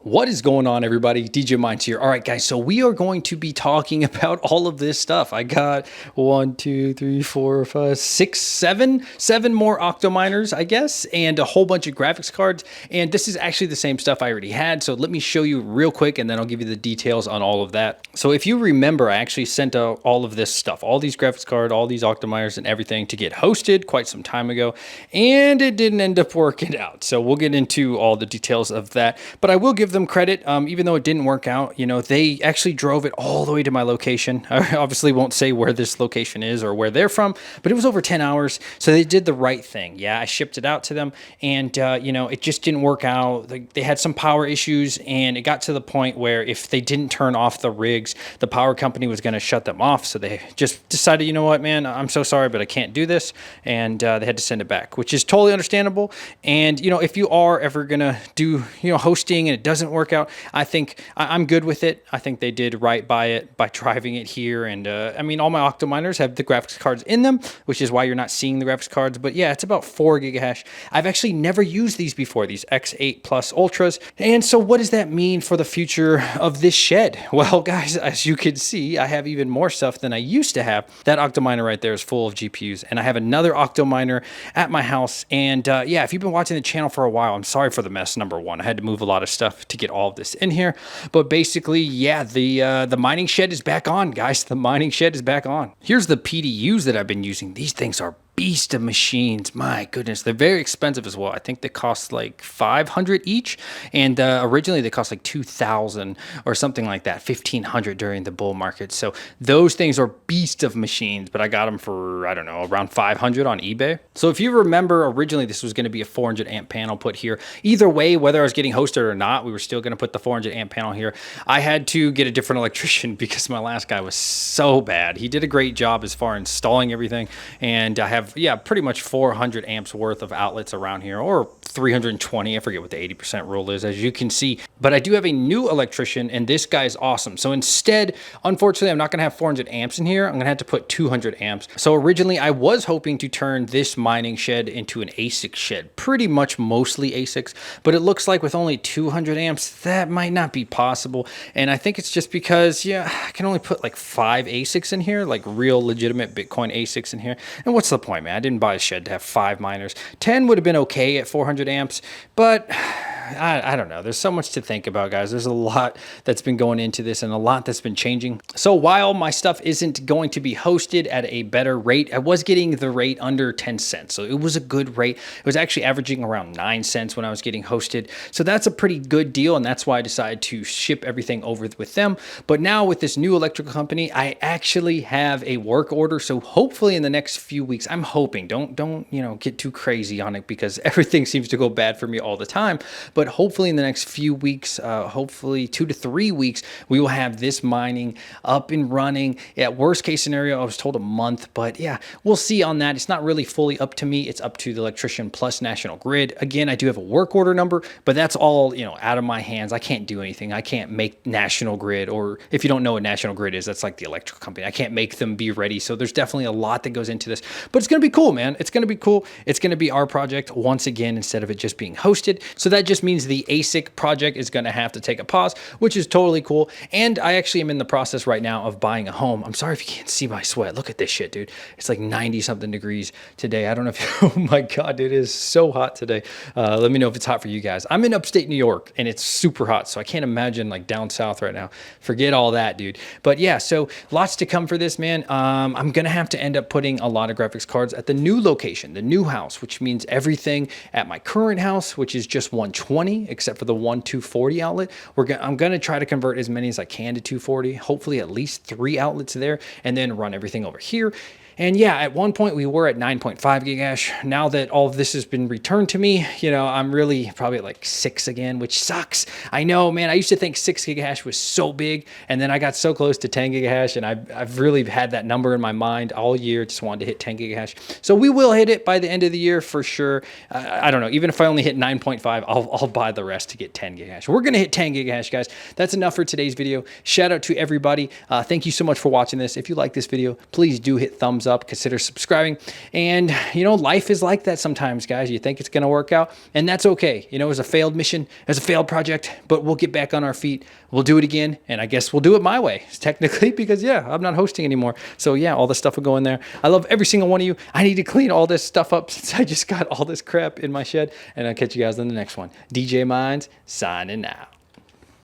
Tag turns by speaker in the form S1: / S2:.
S1: What is going on, everybody? DJ Minds here. All right, guys, so we are going to be talking about all of this stuff. I got one, two, three, four, five, six, seven more Octominers, I guess, and a whole bunch of graphics cards. And this is actually the same stuff I already had. So let me show you real quick, and then I'll give you the details on all of that. So if you remember, I actually sent out all of this stuff, all these graphics cards, all these Octominers and everything to get hosted quite some time ago, and it didn't end up working out. So we'll get into all the details of that, but I will give them credit, even though it didn't work out. You know, they actually drove it all the way to my location. I obviously won't say where this location is or where they're from, but it was over 10 hours, so they did the right thing. Yeah, I shipped it out to them, and you know, it just didn't work out. They had some power issues, and it got to the point where if they didn't turn off the rigs, the power company was going to shut them off. So they just decided, you know what, man, I'm so sorry, but I can't do this, and they had to send it back, which is totally understandable. And you know, if you are ever gonna do, you know, hosting and it doesn't work out, I think I'm good with it. I think they did right by it by driving it here. And I mean, all my Octominers have the graphics cards in them, which is why you're not seeing the graphics cards. But yeah, it's about 4 gigahash. I've actually never used these before, these X8 Plus Ultras. And so what does that mean for the future of this shed? Well, guys, as you can see, I have even more stuff than I used to have. That Octominer right there is full of GPUs, and I have another Octominer at my house. And yeah, if you've been watching the channel for a while, I'm sorry for the mess, number one. I had to move a lot of stuff to get all of this in here. But basically, yeah, the mining shed is back on, guys. The mining shed is back on. Here's the PDUs that I've been using. These things are beast of machines. My goodness, they're very expensive as well. I think they cost like 500 each, and originally they cost like 2,000 or something like that, 1,500 during the bull market. So those things are beast of machines, but I got them for, I don't know, around 500 on eBay. So if you remember, originally this was going to be a 400 amp panel put here. Either way, whether I was getting hosted or not, we were still going to put the 400 amp panel here. I had to get a different electrician because my last guy was so bad. He did a great job as far as installing everything, and I have, yeah, pretty much 400 amps worth of outlets around here, or 320. I forget what the 80% rule is, as you can see. But I do have a new electrician, and this guy's awesome. So instead, unfortunately, I'm not going to have 400 amps in here. I'm going to have to put 200 amps. So originally, I was hoping to turn this mining shed into an ASIC shed, pretty much mostly ASICs. But it looks like with only 200 amps, that might not be possible. And I think it's just because, yeah, I can only put like 5 ASICs in here, like real legitimate Bitcoin ASICs in here. And what's the point, man? I didn't buy a shed to have 5 miners. 10 would have been okay at 400 amps, but I don't know. There's so much to think about, guys. There's a lot that's been going into this and a lot that's been changing. So while my stuff isn't going to be hosted at a better rate, I was getting the rate under 10 cents. So it was a good rate. It was actually averaging around 9 cents when I was getting hosted. So that's a pretty good deal. And that's why I decided to ship everything over with them. But now with this new electrical company, I actually have a work order. So hopefully in the next few weeks, I'm hoping, don't, you know, get too crazy on it because everything seems to go bad for me all the time. But hopefully in the next few weeks, hopefully 2 to 3 weeks, we will have this mining up and running. At worst case scenario, I was told a month, but yeah, we'll see on that. It's not really fully up to me. It's up to the electrician plus National Grid. Again, I do have a work order number, but that's all, you know, out of my hands. I can't do anything. I can't make National Grid, or if you don't know what National Grid is, that's like the electrical company. I can't make them be ready. So there's definitely a lot that goes into this, but it's going to be cool, man. It's going to be cool. It's going to be our project once again, instead of it just being hosted. So that just means the ASIC project is going to have to take a pause, which is totally cool. And I actually am in the process right now of buying a home. I'm sorry if you can't see my sweat. Look at this shit, dude. It's like 90 something degrees today. I don't know if, oh my God, it is so hot today. Let me know if it's hot for you guys. I'm in upstate New York and it's super hot. So I can't imagine like down south right now. Forget all that, dude. But yeah, so lots to come for this, man. I'm going to have to end up putting a lot of graphics cards at the new location, the new house, which means everything at my current house, which is just 120, except for the 240 outlet. I'm going to try to convert as many as I can to 240, hopefully at least 3 outlets there, and then run everything over here. And yeah, at one point we were at 9.5 gigahash. Now that all of this has been returned to me, you know, I'm really probably at like 6 again, which sucks. I know, man, I used to think 6 gigahash was so big, and then I got so close to 10 gigahash, and I've really had that number in my mind all year, just wanted to hit 10 gigahash. So we will hit it by the end of the year for sure. I don't know, even if I only hit 9.5, I'll buy the rest to get 10 gigahash. We're gonna hit 10 gigahash, guys. That's enough for today's video. Shout out to everybody. Thank you so much for watching this. If you like this video, please do hit thumbs thumbs up, consider subscribing. And, you know, life is like that sometimes, guys. You think it's going to work out, and that's okay. You know, it was a failed mission, it was a failed project, but we'll get back on our feet. We'll do it again, and I guess we'll do it my way, technically, because, yeah, I'm not hosting anymore. So, yeah, all the stuff will go in there. I love every single one of you. I need to clean all this stuff up since I just got all this crap in my shed, and I'll catch you guys in the next one. DJ Minds, signing out.